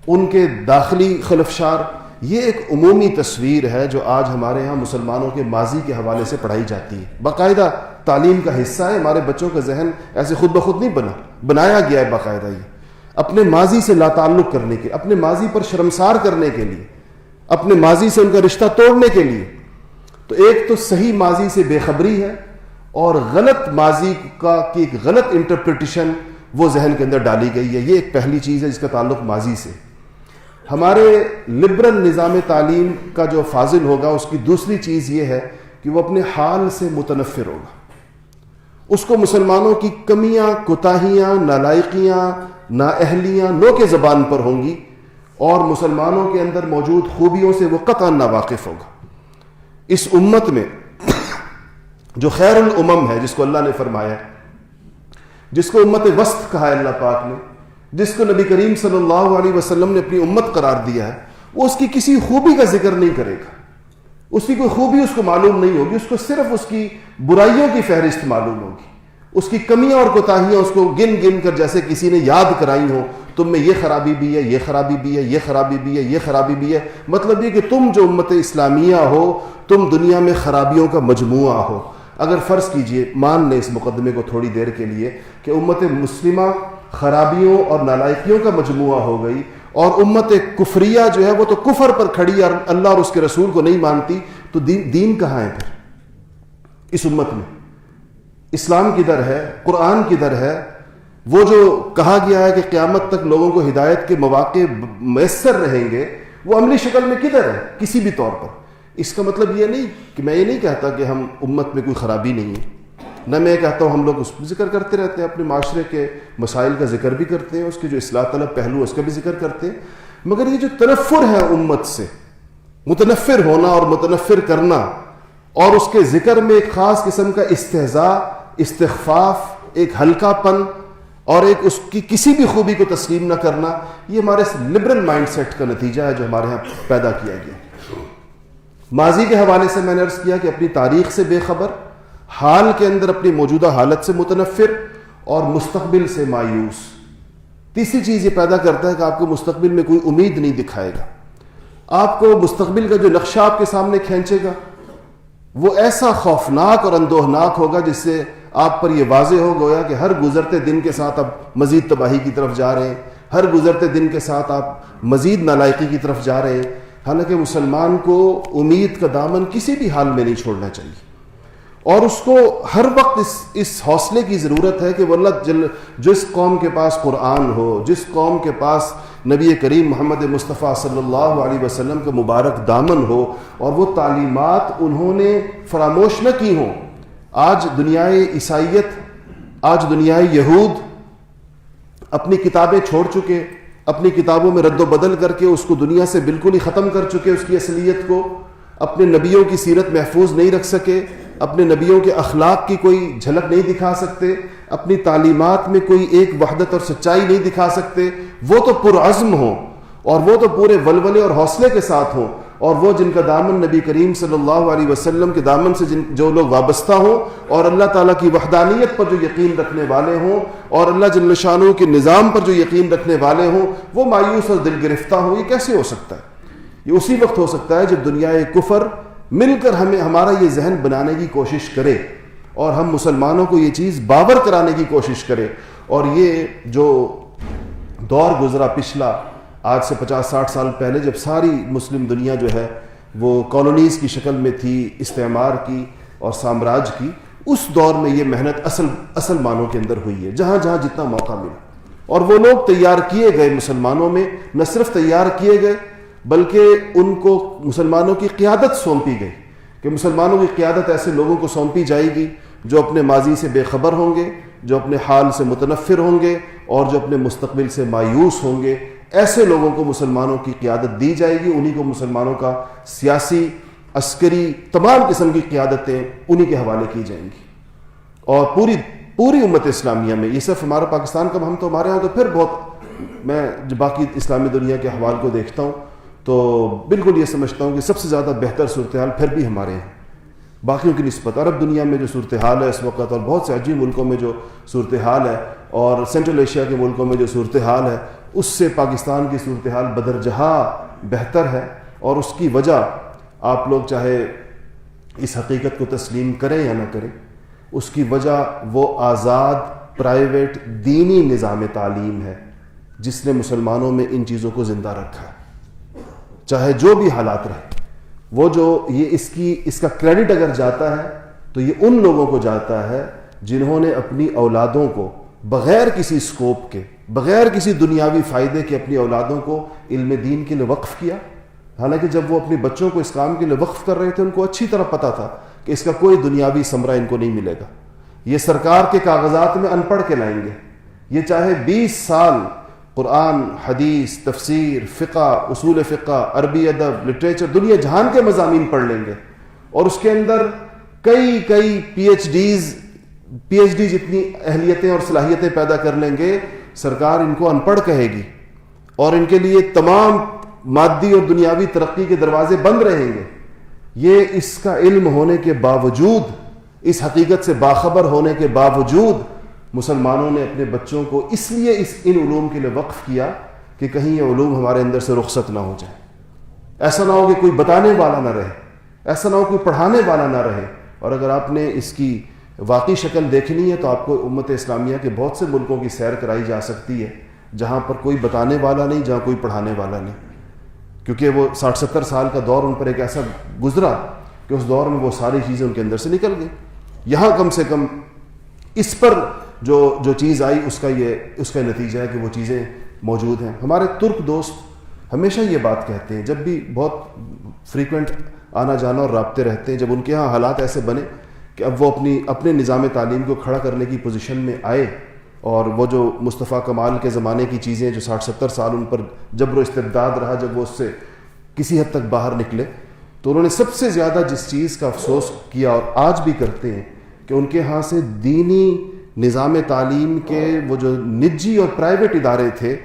ان کے داخلی خلفشار, یہ ایک عمومی تصویر ہے جو آج ہمارے ہاں مسلمانوں کے ماضی کے حوالے سے پڑھائی جاتی ہے. باقاعدہ تعلیم کا حصہ ہے. ہمارے بچوں کا ذہن ایسے خود بخود نہیں بنایا گیا ہے باقاعدہ, یہ اپنے ماضی سے لا تعلق کرنے کے, اپنے ماضی پر شرمسار کرنے کے لیے, اپنے ماضی سے ان کا رشتہ توڑنے کے لیے. تو ایک تو صحیح ماضی سے بے خبری ہے, اور غلط ماضی کی ایک غلط انٹرپریٹیشن وہ ذہن کے اندر ڈالی گئی ہے. یہ ایک پہلی چیز ہے جس کا تعلق ماضی سے. ہمارے لبرل نظام تعلیم کا جو فاضل ہوگا اس کی دوسری چیز یہ ہے کہ وہ اپنے حال سے متنفر ہوگا. اس کو مسلمانوں کی کمیاں, کوتاہیاں, نالائقیاں, نااہلیاں نوک زبان پر ہوں گی, اور مسلمانوں کے اندر موجود خوبیوں سے وہ قطعا ناواقف ہوگا. اس امت میں جو خیر الامم ہے, جس کو اللہ نے فرمایا, جس کو امت وسط کہا ہے اللہ پاک نے, جس کو نبی کریم صلی اللہ علیہ وسلم نے اپنی امت قرار دیا ہے, وہ اس کی کسی خوبی کا ذکر نہیں کرے گا. اس کی کوئی خوبی اس کو معلوم نہیں ہوگی, اس کو صرف اس کی برائیوں کی فہرست معلوم ہوگی. اس کی کمیاں اور کوتاہیاں اس کو گن گن کر جیسے کسی نے یاد کرائی ہوں تم میں یہ خرابی بھی ہے، یہ خرابی بھی ہے، یہ خرابی بھی ہے، یہ خرابی بھی ہے. مطلب یہ کہ تم جو امت اسلامیہ ہو تم دنیا میں خرابیوں کا مجموعہ ہو. اگر فرض کیجئے مان لیں اس مقدمے کو تھوڑی دیر کے لیے کہ امت مسلمہ خرابیوں اور نالائکیوں کا مجموعہ ہو گئی اور امت کفریہ جو ہے وہ تو کفر پر کھڑی اور اللہ اور اس کے رسول کو نہیں مانتی، تو دین کہاں ہے پھر اس امت میں؟ اسلام کدھر ہے؟ قرآن کدھر ہے؟ وہ جو کہا گیا ہے کہ قیامت تک لوگوں کو ہدایت کے مواقع میسر رہیں گے، وہ عملی شکل میں کدھر ہے کسی بھی طور پر؟ اس کا مطلب یہ نہیں کہ میں یہ نہیں کہتا کہ ہم امت میں کوئی خرابی نہیں ہے، نہ میں کہتا ہوں ہم لوگ اس ذکر کرتے رہتے ہیں، اپنے معاشرے کے مسائل کا ذکر بھی کرتے ہیں، اس کے جو اصلاح طلب پہلو ہے اس کا بھی ذکر کرتے ہیں، مگر یہ جو تنفر ہے امت سے، متنفر ہونا اور متنفر کرنا اور اس کے ذکر میں ایک خاص قسم کا استہزاء، استخفاف، ایک ہلکا پن اور ایک اس کی کسی بھی خوبی کو تسلیم نہ کرنا، یہ ہمارے لبرل مائنڈ سیٹ کا نتیجہ ہے جو ہمارے ہاں پیدا کیا گیا. ماضی کے حوالے سے میں نے عرض کیا کہ اپنی تاریخ سے بے خبر، حال کے اندر اپنی موجودہ حالت سے متنفر اور مستقبل سے مایوس. تیسری چیز یہ پیدا کرتا ہے کہ آپ کو مستقبل میں کوئی امید نہیں دکھائے گا. آپ کو مستقبل کا جو نقشہ آپ کے سامنے کھینچے گا وہ ایسا خوفناک اور اندوہناک ہوگا جس سے آپ پر یہ واضح ہو گویا کہ ہر گزرتے دن کے ساتھ آپ مزید تباہی کی طرف جا رہے ہیں، ہر گزرتے دن کے ساتھ آپ مزید نالائقی کی طرف جا رہے ہیں. حالانکہ مسلمان کو امید کا دامن کسی بھی حال میں نہیں چھوڑنا چاہیے اور اس کو ہر وقت اس حوصلے کی ضرورت ہے کہ وہ اللہ جس قوم کے پاس قرآن ہو، جس قوم کے پاس نبی کریم محمد مصطفیٰ صلی اللہ علیہ وسلم کا مبارک دامن ہو اور وہ تعلیمات انہوں نے فراموش نہ کی ہوں. آج دنیائے عیسائیت، آج دنیائے یہود اپنی کتابیں چھوڑ چکے، اپنی کتابوں میں رد و بدل کر کے اس کو دنیا سے بالکل ہی ختم کر چکے، اس کی اصلیت کو. اپنے نبیوں کی سیرت محفوظ نہیں رکھ سکے، اپنے نبیوں کے اخلاق کی کوئی جھلک نہیں دکھا سکتے، اپنی تعلیمات میں کوئی ایک وحدت اور سچائی نہیں دکھا سکتے. وہ تو پرعزم ہوں اور وہ تو پورے ولولے اور حوصلے کے ساتھ ہوں، اور وہ جن کا دامن نبی کریم صلی اللہ علیہ وسلم کے دامن سے جو لوگ وابستہ ہوں اور اللہ تعالیٰ کی وحدانیت پر جو یقین رکھنے والے ہوں اور اللہ جل شانہ کے نظام پر جو یقین رکھنے والے ہوں، وہ مایوس اور دل گرفتہ ہوں. یہ کیسے ہو سکتا ہے؟ یہ اسی وقت ہو سکتا ہے جب دنیائے کفر مل کر ہمارا یہ ذہن بنانے کی کوشش کرے اور ہم مسلمانوں کو یہ چیز باور کرانے کی کوشش کرے. اور یہ جو دور گزرا پچھلا آج سے 50-60 سال پہلے، جب ساری مسلم دنیا جو ہے وہ کالونیز کی شکل میں تھی، استعمار کی اور سامراج کی، اس دور میں یہ محنت اصل معنوں کے اندر ہوئی ہے، جہاں جہاں جتنا موقع ملا. اور وہ لوگ تیار کیے گئے مسلمانوں میں، نہ صرف تیار کیے گئے بلکہ ان کو مسلمانوں کی قیادت سونپی گئی کہ مسلمانوں کی قیادت ایسے لوگوں کو سونپی جائے گی جو اپنے ماضی سے بے خبر ہوں گے، جو اپنے حال سے متنفر ہوں گے اور جو اپنے مستقبل سے مایوس ہوں گے. ایسے لوگوں کو مسلمانوں کی قیادت دی جائے گی، انہی کو مسلمانوں کا سیاسی، عسکری، تمام قسم کی قیادتیں انہی کے حوالے کی جائیں گی. اور پوری امت اسلامیہ میں، یہ صرف ہمارا پاکستان کا ہم تو ہمارے یہاں تو پھر بہت، میں جو باقی اسلامی دنیا کے احوال کو دیکھتا ہوں تو بالکل یہ سمجھتا ہوں کہ سب سے زیادہ بہتر صورتحال پھر بھی ہمارے ہیں باقیوں کی نسبت. عرب دنیا میں جو صورتحال ہے اس وقت اور بہت سے عجیب ملکوں میں جو صورتحال ہے اور سینٹرل ایشیا کے ملکوں میں جو صورتحال ہے، اس سے پاکستان کی صورتحال بدرجہ بہتر ہے. اور اس کی وجہ آپ لوگ چاہے اس حقیقت کو تسلیم کریں یا نہ کریں، اس کی وجہ وہ آزاد پرائیویٹ دینی نظام تعلیم ہے جس نے مسلمانوں میں ان چیزوں کو زندہ رکھا ہے. چاہے جو بھی حالات رہے، وہ جو یہ اس کا کریڈٹ اگر جاتا ہے تو یہ ان لوگوں کو جاتا ہے جنہوں نے اپنی اولادوں کو بغیر کسی اسکوپ کے، بغیر کسی دنیاوی فائدے کے اپنی اولادوں کو علم دین کے لیے وقف کیا. حالانکہ جب وہ اپنے بچوں کو اس کام کے لیے وقف کر رہے تھے ان کو اچھی طرح پتہ تھا کہ اس کا کوئی دنیاوی ثمرہ ان کو نہیں ملے گا. یہ سرکار کے کاغذات میں ان پڑھ کے لائیں گے. یہ چاہے 20 سال قرآن، حدیث، تفسیر، فقہ، اصول فقہ، عربی ادب، لٹریچر، دنیا جہان کے مضامین پڑھ لیں گے اور اس کے اندر کئی پی ایچ ڈی جتنی اہلیتیں اور صلاحیتیں پیدا کر لیں گے. سرکار ان کو ان پڑھ کہے گی اور ان کے لیے تمام مادی اور دنیاوی ترقی کے دروازے بند رہیں گے. یہ اس کا علم ہونے کے باوجود، اس حقیقت سے باخبر ہونے کے باوجود مسلمانوں نے اپنے بچوں کو اس لیے ان علوم کے لیے وقف کیا کہ کہیں یہ علوم ہمارے اندر سے رخصت نہ ہو جائے. ایسا نہ ہو کہ کوئی بتانے والا نہ رہے, ایسا نہ ہو کوئی پڑھانے والا نہ رہے. اور اگر آپ نے اس کی واقعی شکل دیکھنی ہے تو آپ کو امت اسلامیہ کے بہت سے ملکوں کی سیر کرائی جا سکتی ہے جہاں پر کوئی بتانے والا نہیں, جہاں کوئی پڑھانے والا نہیں, کیونکہ وہ 60-70 سال کا دور ان پر ایک ایسا گزرا کہ اس دور میں وہ ساری چیزیں ان کے اندر سے نکل گئی. یہاں کم سے کم اس پر جو چیز آئی اس کا نتیجہ ہے کہ وہ چیزیں موجود ہیں. ہمارے ترک دوست ہمیشہ یہ بات کہتے ہیں, جب بھی بہت فریکوینٹ آنا جانا اور رابطے رہتے ہیں, جب ان کے ہاں حالات ایسے بنے کہ اب وہ اپنے نظام تعلیم کو کھڑا کرنے کی پوزیشن میں آئے, اور وہ جو مصطفیٰ کمال کے زمانے کی چیزیں جو 60-70 سال ان پر جبر و استبداد رہا, جب وہ اس سے کسی حد تک باہر نکلے, تو انہوں نے سب سے زیادہ جس چیز کا افسوس کیا اور آج بھی کرتے ہیں کہ ان کے ہاں سے دینی نظام تعلیم کے وہ جو نجی اور پرائیویٹ ادارے تھے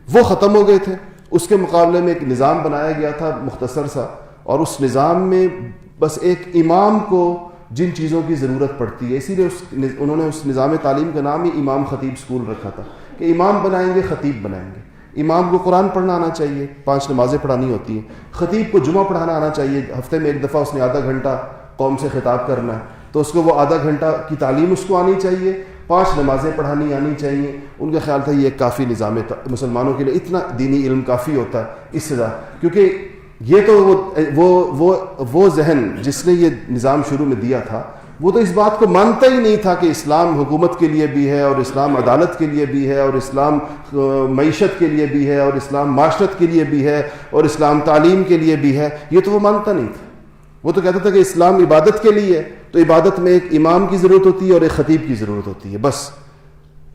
وہ ختم ہو گئے تھے. اس کے مقابلے میں ایک نظام بنایا گیا تھا مختصر سا, اور اس نظام میں بس ایک امام کو جن چیزوں کی ضرورت پڑتی ہے, اسی لیے انہوں نے اس نظام تعلیم کا نام ہی امام خطیب اسکول رکھا تھا کہ امام بنائیں گے, خطیب بنائیں گے. امام کو قرآن پڑھنا آنا چاہیے, 5 نمازیں پڑھانی ہوتی ہیں. خطیب کو جمعہ پڑھانا آنا چاہیے, ہفتے میں ایک دفعہ اس نے آدھا گھنٹہ قوم سے خطاب کرنا ہے, تو اس کو وہ آدھا گھنٹہ کی تعلیم اس کو آنی چاہیے, 5 نمازیں پڑھانی آنی چاہیے. ان کا خیال تھا یہ ایک کافی نظام مسلمانوں کے لیے, اتنا دینی علم کافی ہوتا ہے اس سے زیادہ, کیونکہ یہ تو وہ ذہن جس نے یہ نظام شروع میں دیا تھا وہ تو اس بات کو مانتا ہی نہیں تھا کہ اسلام حکومت کے لیے بھی ہے, اور اسلام عدالت کے لیے بھی ہے, اور اسلام معیشت کے لیے بھی ہے, اور اسلام معاشرت کے لیے بھی ہے, اور اسلام تعلیم کے لیے بھی ہے. یہ تو وہ مانتا نہیں تھا. وہ تو کہتا تھا کہ اسلام عبادت کے لیے ہے, تو عبادت میں ایک امام کی ضرورت ہوتی ہے اور ایک خطیب کی ضرورت ہوتی ہے. بس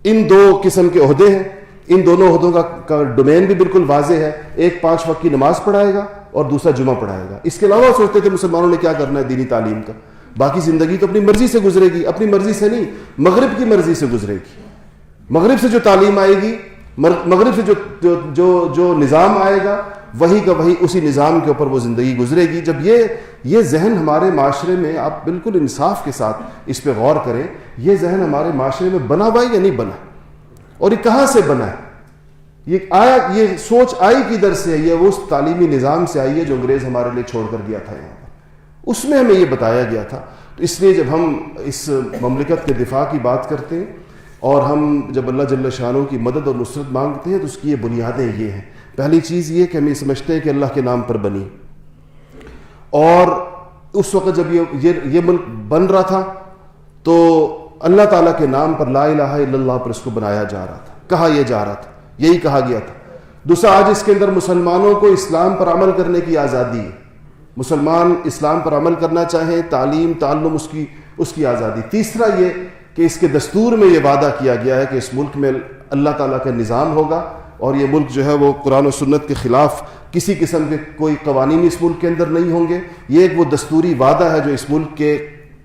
ان 2 قسم کے عہدے ہیں, ان دونوں عہدوں کا ڈومین بھی بالکل واضح ہے. ایک 5 وقت کی نماز پڑھائے گا اور دوسرا جمعہ پڑھائے گا. اس کے علاوہ سوچتے تھے مسلمانوں نے کیا کرنا ہے دینی تعلیم کا, باقی زندگی تو اپنی مرضی سے گزرے گی. اپنی مرضی سے نہیں, مغرب کی مرضی سے گزرے گی. مغرب سے جو تعلیم آئے گی, مغرب سے جو نظام آئے گا, وہی کا وہی اسی نظام کے اوپر وہ زندگی گزرے گی. جب یہ ذہن ہمارے معاشرے میں, آپ بالکل انصاف کے ساتھ اس پہ غور کریں, یہ ذہن ہمارے معاشرے میں بنا ہوا ہے یا نہیں بنا, اور یہ کہاں سے بنا ہے, یہ سوچ آئی کدھر سے ہے؟ یہ اس تعلیمی نظام سے آئی ہے جو انگریز ہمارے لیے چھوڑ کر گیا تھا یہاں پر. اس میں ہمیں یہ بتایا گیا تھا. تو اس لیے جب ہم اس مملکت کے دفاع کی بات کرتے ہیں اور ہم جب اللہ جل شانہ کی مدد اور نصرت مانگتے ہیں تو اس کی یہ بنیادیں یہ ہیں. پہلی چیز یہ کہ ہم یہ سمجھتے ہیں کہ اللہ کے نام پر بنی, اور اس وقت جب یہ ملک بن رہا تھا تو اللہ تعالیٰ کے نام پر لا الہ الا اللہ پر اس کو بنایا جا رہا تھا, کہا یہ جا رہا تھا, یہی کہا گیا تھا. دوسرا, آج اس کے اندر مسلمانوں کو اسلام پر عمل کرنے کی آزادی ہے. مسلمان اسلام پر عمل کرنا چاہیں, تعلیم تعلم اس کی آزادی. تیسرا یہ کہ اس کے دستور میں یہ وعدہ کیا گیا ہے کہ اس ملک میں اللہ تعالیٰ کا نظام ہوگا, اور یہ ملک جو ہے وہ قرآن و سنت کے خلاف کسی قسم کے کوئی قوانین اس ملک کے اندر نہیں ہوں گے. یہ ایک وہ دستوری وعدہ ہے جو اس ملک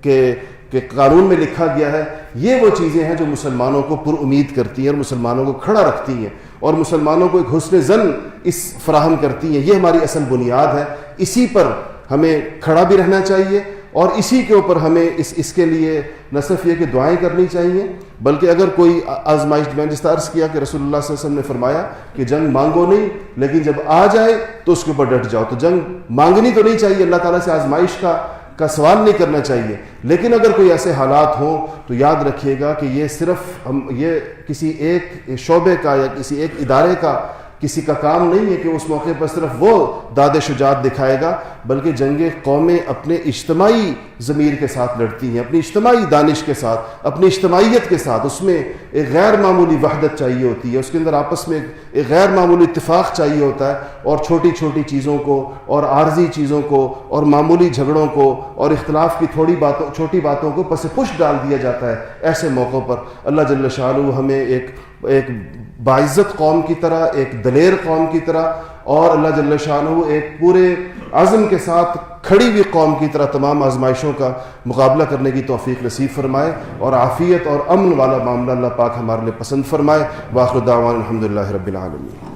کے قانون میں لکھا گیا ہے. یہ وہ چیزیں ہیں جو مسلمانوں کو پر امید کرتی ہیں اور مسلمانوں کو کھڑا رکھتی ہیں, اور مسلمانوں کو ایک حسن ظن اس فراہم کرتی ہیں. یہ ہماری اصل بنیاد ہے. اسی پر ہمیں کھڑا بھی رہنا چاہیے, اور اسی کے اوپر ہمیں اس کے لیے نہ صرف یہ کہ دعائیں کرنی چاہیے, بلکہ اگر کوئی آزمائش, میں جس طرح عرض کیا کہ رسول اللہ صلی اللہ علیہ وسلم نے فرمایا کہ جنگ مانگو نہیں, لیکن جب آ جائے تو اس کے اوپر ڈٹ جاؤ. تو جنگ مانگنی تو نہیں چاہیے, اللہ تعالیٰ سے آزمائش کا سوال نہیں کرنا چاہیے, لیکن اگر کوئی ایسے حالات ہوں تو یاد رکھیے گا کہ یہ صرف یہ کسی ایک شعبے کا یا کسی ایک ادارے کا کسی کا کام نہیں ہے کہ اس موقع پر صرف وہ داد شجاعت دکھائے گا, بلکہ جنگ قومیں اپنے اجتماعی ضمیر کے ساتھ لڑتی ہیں, اپنی اجتماعی دانش کے ساتھ, اپنی اجتماعیت کے ساتھ. اس میں ایک غیر معمولی وحدت چاہیے ہوتی ہے, اس کے اندر آپس میں ایک غیر معمولی اتفاق چاہیے ہوتا ہے, اور چھوٹی چھوٹی چیزوں کو اور عارضی چیزوں کو اور معمولی جھگڑوں کو اور اختلاف کی چھوٹی باتوں کو پس پش ڈال دیا جاتا ہے. ایسے موقعوں پر اللہ جل شانہ ہمیں ایک باعزت قوم کی طرح, ایک دلیر قوم کی طرح, اور اللہ جل شانہ ایک پورے عزم کے ساتھ کھڑی ہوئی قوم کی طرح تمام آزمائشوں کا مقابلہ کرنے کی توفیق نصیب فرمائے, اور عافیت اور امن والا معاملہ اللہ پاک ہمارے لیے پسند فرمائے. وآخر دعوانا الحمدللہ رب العالمین.